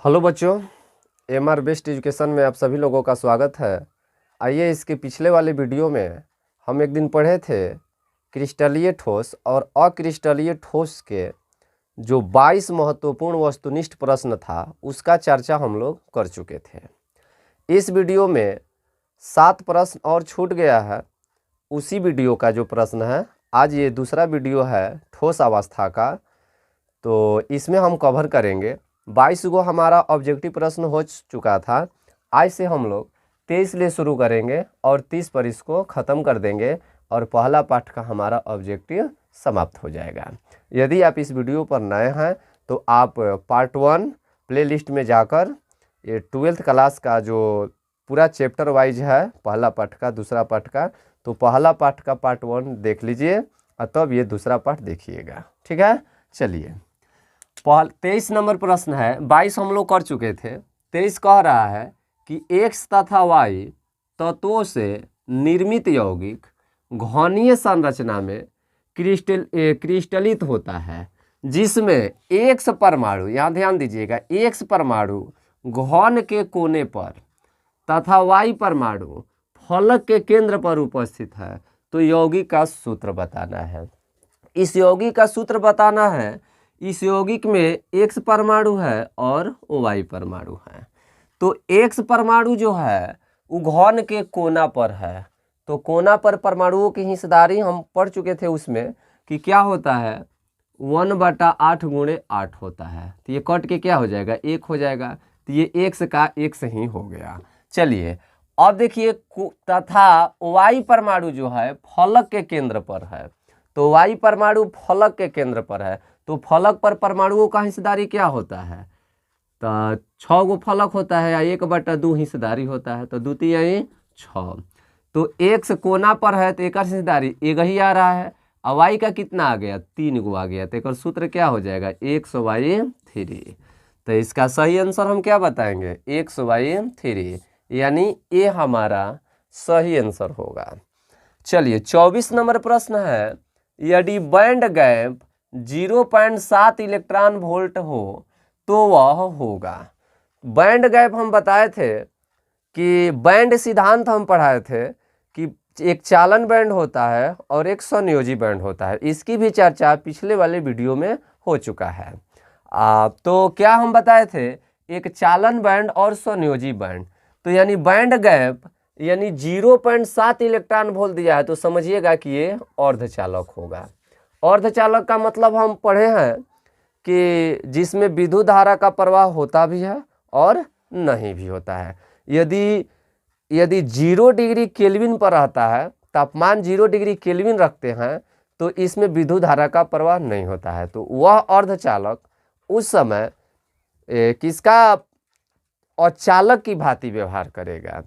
Hello बच्चों, MR best education में आप सभी लोगों का स्वागत है। आइए इसके पिछले वाले वीडियो में हम एक दिन पढ़े थे क्रिस्टलीय ठोस और अक्रिस्टलीय ठोस के जो 22 महत्वपूर्ण वस्तुनिष्ठ प्रश्न था उसका चर्चा हम लोग कर चुके थे। इस वीडियो में 7 प्रश्न और छूट गया है। उसी वीडियो का जो प्रश्न है, आज ये दूसरा वीडियो है ठोस अवस्था का, तो इसमें हम कवर करेंगे। 22 गो हमारा ऑब्जेक्टिव प्रश्न हो चुका था। आज से हम लोग 23 ले शुरू करेंगे और 30 पर इसको ख़त्म कर देंगे और पहला पाठ का हमारा ऑब्जेक्टिव समाप्त हो जाएगा। यदि आप इस वीडियो पर नए हैं तो आप पार्ट 1 प्लेलिस्ट में जाकर ये 12th क्लास का जो पूरा चैप्टर वाइज है, पहला पाठ का दूसरा पाठ का, तो पहला पाठ का पार्ट 1 देख लीजिए और तब ये दूसरा पाठ देखिएगा। ठीक है, चलिए 23 नंबर प्रश्न है। 22 हम लोग कर चुके थे। 23 कह रहा है कि x तथा y तत्वों से निर्मित यौगिक घनीय संरचना में क्रिस्टलित होता है, जिसमें x परमाणु, यहाँ ध्यान दीजिएगा, x परमाणु घन के कोने पर तथा y परमाणु फलक के केंद्र पर उपस्थित है। तो यौगिक का सूत्र बताना है। इस यौगिक का सूत्र बताना है। इस यौगिक में X परमाणु है और Y परमाणु है। तो X परमाणु जो है वो घन के कोना पर है। तो कोना पर परमाणुओं की हिस्सेदारी हम पढ़ चुके थे उसमें कि क्या होता है, 1/8 × 8 होता है। तो ये कट के क्या हो जाएगा, 1 हो जाएगा। तो ये X का X ही हो गया। चलिए अब देखिए, तथा Y परमाणु जो है फलक के केंद्र पर है। तो Y परमाणु फलक के केंद्र पर है, तो फलक पर परमाणुओं का हिस्सेदारी क्या होता है, तो 6 गो फलक होता है या 1/2 हिस्सेदारी होता है। तो द्वितीय 6। तो X कोना पर है तो एक हिस्सेदारी 1 ही आ रहा है। और Y का कितना आ गया, 3 गो आ गया। तो एक सूत्र क्या हो जाएगा, XY3। तो इसका सही आंसर हम क्या बताएंगे, XY3, यानी ये हमारा सही आंसर होगा। चलिए 24 नंबर प्रश्न है। यदि बैंड गैप 0.7 इलेक्ट्रॉन वोल्ट हो तो वह होगा। बैंड गैप हम बताए थे कि बैंड सिद्धांत हम पढ़ाए थे कि एक चालन बैंड होता है और एक संयोजी बैंड होता है। इसकी भी चर्चा पिछले वाले वीडियो में हो चुका है। तो क्या हम बताए थे, एक चालन बैंड और संयोजी बैंड। तो यानी बैंड गैप यानी 0.7 इलेक्ट्रॉन वोल्ट दिया है तो समझिएगा कि ये अर्धचालक होगा। अर्धचालक का मतलब हम पढ़े हैं कि जिसमें विद्युत धारा का प्रवाह होता भी है और नहीं भी होता है। यदि 0 डिग्री केल्विन पर रहता है, तापमान 0 डिग्री केल्विन रखते हैं, तो इसमें विद्युत धारा का प्रवाह नहीं होता है। तो वह अर्धचालक उस समय किसका अचालक की भांति व्यवहार करेगा।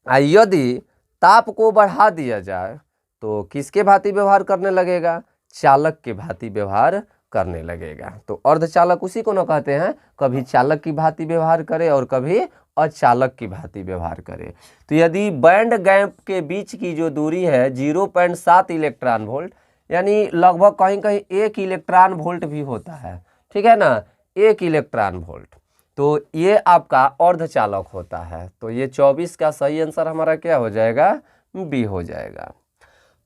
यदि ताप को बढ़ा दिया जाए तो किसके भांति व्यवहार करने लगेगा, चालक के भांति व्यवहार करने लगेगा। तो अर्धचालक उसी को न कहते हैं, कभी चालक की भांति व्यवहार करे और कभी अचालक की भांति व्यवहार करे। तो यदि बैंड गैप के बीच की जो दूरी है 0.7 इलेक्ट्रॉन वोल्ट, यानी लगभग कहीं कहीं 1 इलेक्ट्रॉन वोल्ट भी होता है, ठीक है ना, 1 इलेक्ट्रॉन वोल्ट, तो ये आपका अर्धचालक होता है। तो ये 24 का सही आंसर हमारा क्या हो जाएगा, बी हो जाएगा।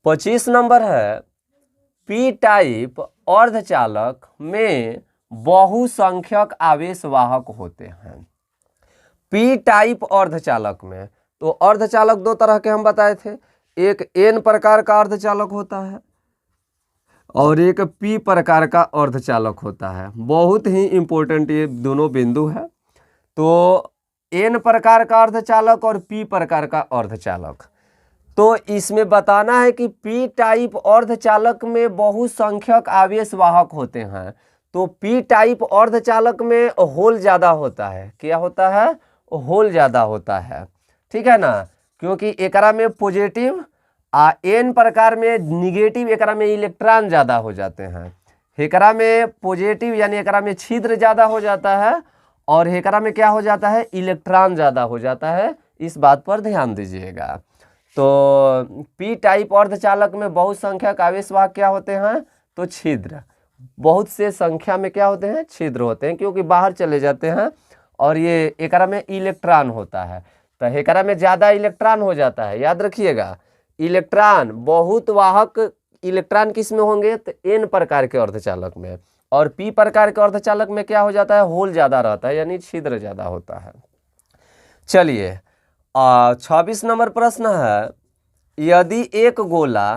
25 नंबर है। पी टाइप अर्धचालक में बहुसंख्यक आवेश वाहक होते हैं। पी टाइप अर्धचालक में तो अर्धचालक 2 तरह के हम बताए थे, एक एन प्रकार का अर्धचालक होता है और एक पी प्रकार का अर्धचालक होता है। बहुत ही इंपॉर्टेंट ये दोनों बिंदु है। तो एन प्रकार का अर्धचालक और पी प्रकार का अर्धचालक, तो इसमें बताना है कि पी टाइप अर्धचालक में बहुसंख्यक आवेश वाहक होते हैं। तो पी टाइप अर्धचालक में होल ज़्यादा होता है। क्या होता है, होल ज़्यादा होता है, ठीक है ना, क्योंकि एकरा में पॉजिटिव एन प्रकार में निगेटिव, एकरा में इलेक्ट्रॉन ज़्यादा हो जाते हैं। एकरा में पॉजिटिव यानी एकरा में छिद्र ज़्यादा हो जाता है और एकरा में क्या हो जाता है, इलेक्ट्रॉन ज़्यादा हो जाता है। इस बात पर ध्यान दीजिएगा। तो पी टाइप अर्धचालक में बहुसंख्यक आवेश वाहक क्या होते हैं, तो छिद्र, बहुत से संख्या में क्या होते हैं, छिद्र होते हैं, क्योंकि बाहर चले जाते हैं और ये एकरा में इलेक्ट्रॉन होता है। तो एकरा में ज़्यादा इलेक्ट्रॉन हो जाता है, याद रखिएगा। इलेक्ट्रॉन बहुत वाहक इलेक्ट्रॉन किस में होंगे, तो एन प्रकार के अर्धचालक में, और पी प्रकार के अर्धचालक में क्या हो जाता है, होल ज़्यादा रहता है, यानी छिद्र ज़्यादा होता है। चलिए 26 नंबर प्रश्न है, यदि एक गोला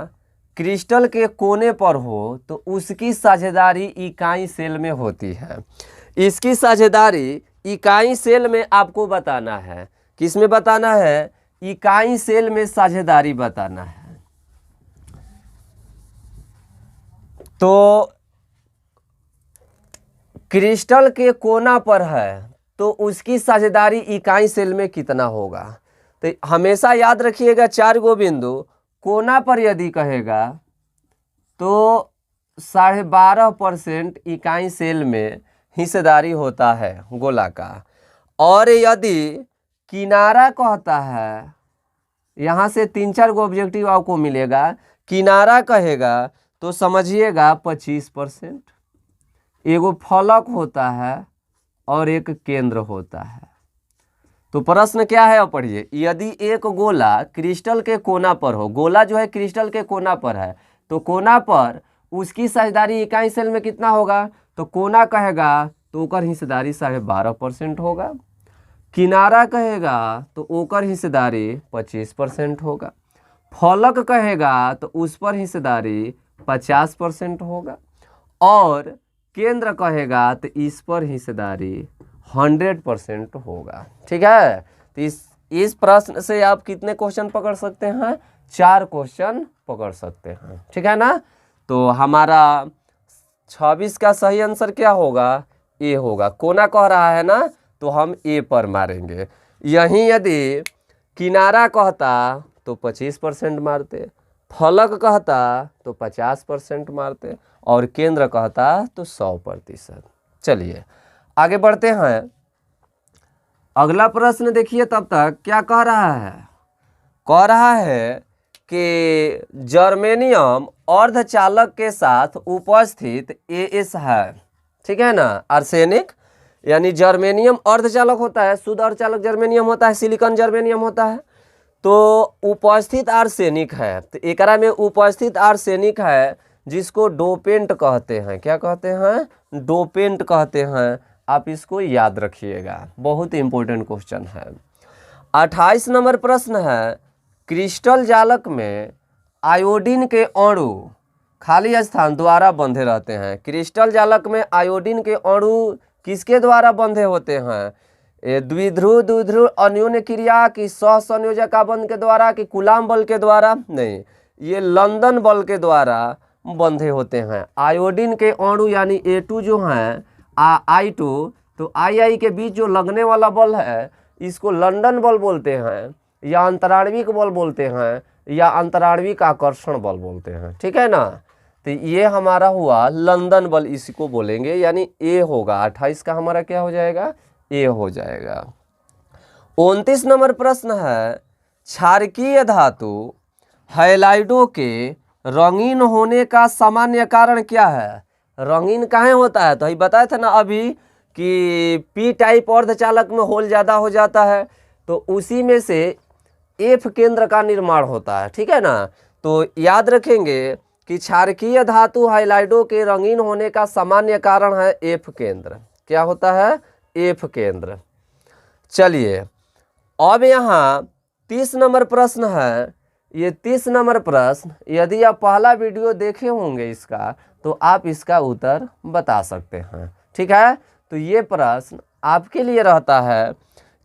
क्रिस्टल के कोने पर हो तो उसकी साझेदारी इकाई सेल में होती है। इसकी साझेदारी इकाई सेल में आपको बताना है। किस में बताना है, इकाई सेल में साझेदारी बताना है। तो क्रिस्टल के कोना पर है तो उसकी साझेदारी इकाई सेल में कितना होगा। तो हमेशा याद रखिएगा 4 गो बिंदु, कोना पर यदि कहेगा तो 12.5% इकाई सेल में हिस्सेदारी होता है गोला का। और यदि किनारा कहता है, यहाँ से 3-4 गो ऑब्जेक्टिव आपको मिलेगा। किनारा कहेगा तो समझिएगा 25%। एगो फलक होता है और एक केंद्र होता है। तो प्रश्न क्या है, अब पढ़िए। यदि एक गोला क्रिस्टल के कोना पर हो, गोला जो है क्रिस्टल के कोना पर है, तो कोना पर उसकी साझेदारी इकाई सेल में कितना होगा। तो कोना कहेगा तो ओकर हिस्सेदारी 12.5% होगा। किनारा कहेगा तो ओकर हिस्सेदारी 25% होगा। फलक कहेगा तो उस पर हिस्सेदारी 50% होगा। और केंद्र कहेगा तो इस पर हिस्सेदारी 100% होगा। ठीक है। तो इस प्रश्न से आप कितने क्वेश्चन पकड़ सकते हैं, 4 क्वेश्चन पकड़ सकते हैं। ठीक है ना। तो हमारा 26 का सही आंसर क्या होगा, ए होगा। कोना कह रहा है ना, तो हम ए पर मारेंगे। यहीं यदि किनारा कहता तो 25% मारते, फलक कहता तो 50% मारते, और केंद्र कहता तो 100%। चलिए आगे बढ़ते हैं। अगला प्रश्न देखिए। तब तक क्या कह रहा है, कह रहा है कि जर्मेनियम अर्धचालक के साथ उपस्थित एएस है। ठीक है ना। आर्सेनिक यानी जर्मेनियम अर्धचालक होता है, शुद्ध अर्धचालक जर्मेनियम होता है, सिलिकॉन जर्मेनियम होता है। तो उपस्थित आर्सेनिक है, तो एकरा में उपस्थित आर्सेनिक है जिसको डोपेंट कहते हैं। क्या कहते हैं, डोपेंट कहते हैं। आप इसको याद रखिएगा, बहुत इंपॉर्टेंट क्वेश्चन है। 28 नंबर प्रश्न है, क्रिस्टल जालक में आयोडीन के अणु खाली स्थान द्वारा बंधे रहते हैं। क्रिस्टल जालक में आयोडीन के अणु किसके द्वारा बंधे होते हैं, द्विध्रुव द्विध्रुव अन्योन्य क्रिया की सहसंयोजक बंध के द्वारा, कि कूलाम बल के द्वारा, नहीं, ये लंदन बल के द्वारा बंधे होते हैं। आयोडीन के अणु यानी A2 जो हैं, I2, तो I के बीच जो लगने वाला बल है इसको लंदन बल बोलते हैं, या अंतराण्विक बल बोलते हैं, या अंतराण्विक आकर्षण बल बोलते हैं। ठीक है ना। तो ये हमारा हुआ लंदन बल, इसी को बोलेंगे, यानी ए होगा। 28 का हमारा क्या हो जाएगा, ए हो जाएगा। 29 नंबर प्रश्न है, क्षारकीय धातु हैलाइडों के रंगीन होने का सामान्य कारण क्या है। रंगीन काहे होता है, तो ये बताया था ना अभी कि पी टाइप अर्धचालक में होल ज़्यादा हो जाता है, तो उसी में से एफ केंद्र का निर्माण होता है। ठीक है ना। तो याद रखेंगे कि क्षारकीय धातु हाइलाइडों के रंगीन होने का सामान्य कारण है एफ केंद्र। क्या होता है, एफ केंद्र। चलिए अब यहाँ 30 नंबर प्रश्न है। ये 30 नंबर प्रश्न यदि आप पहला वीडियो देखे होंगे इसका, तो आप इसका उत्तर बता सकते हैं। ठीक है। तो ये प्रश्न आपके लिए रहता है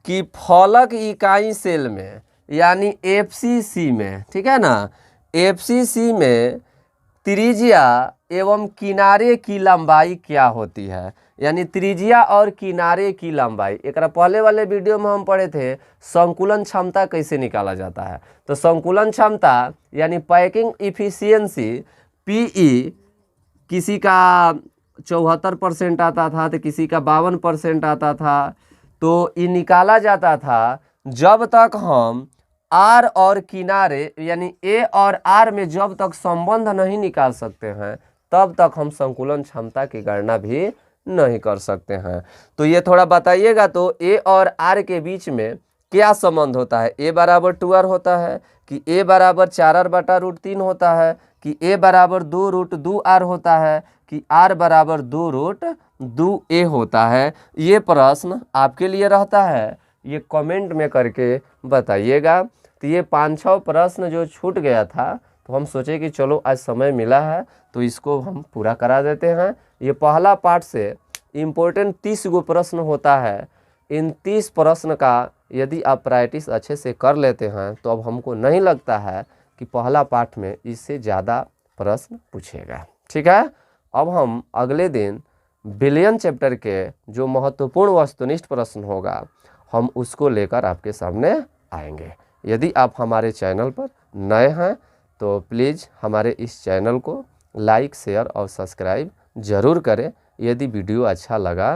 कि फलक इकाई सेल में यानी FCC में, ठीक है ना, FCC में त्रिज्या एवं किनारे की लंबाई क्या होती है, यानी त्रिज्या और किनारे की लंबाई। एक पहले वाले वीडियो में हम पढ़े थे संकुलन क्षमता कैसे निकाला जाता है। तो संकुलन क्षमता यानी पैकिंग इफिशियंसी PE किसी का 74% आता था, तो किसी का 52% आता था। तो ये निकाला जाता था जब तक हम R और किनारे यानी A और R में जब तक संबंध नहीं निकाल सकते हैं, तब तक हम संकुलन क्षमता की गणना भी नहीं कर सकते हैं। तो ये थोड़ा बताइएगा, तो ए और आर के बीच में क्या संबंध होता है? ए बराबर 2r होता है कि ए बराबर 4r/√3 होता है कि ए बराबर 2√2r होता है कि r बराबर 2√2a होता है? ये प्रश्न आपके लिए रहता है, ये कमेंट में करके बताइएगा। तो ये 5-6 प्रश्न जो छूट गया था, तो हम सोचे कि चलो आज समय मिला है तो इसको हम पूरा करा देते हैं। ये पहला पार्ट से इम्पोर्टेंट 30 गो प्रश्न होता है। इन 30 प्रश्न का यदि आप प्रैक्टिस अच्छे से कर लेते हैं तो अब हमको नहीं लगता है कि पहला पार्ट में इससे ज़्यादा प्रश्न पूछेगा। ठीक है, अब हम अगले दिन बिलियन चैप्टर के जो महत्वपूर्ण वस्तुनिष्ठ प्रश्न होगा हम उसको लेकर आपके सामने आएंगे। यदि आप हमारे चैनल पर नए हैं तो प्लीज़ हमारे इस चैनल को लाइक, शेयर और सब्सक्राइब ज़रूर करें। यदि वीडियो अच्छा लगा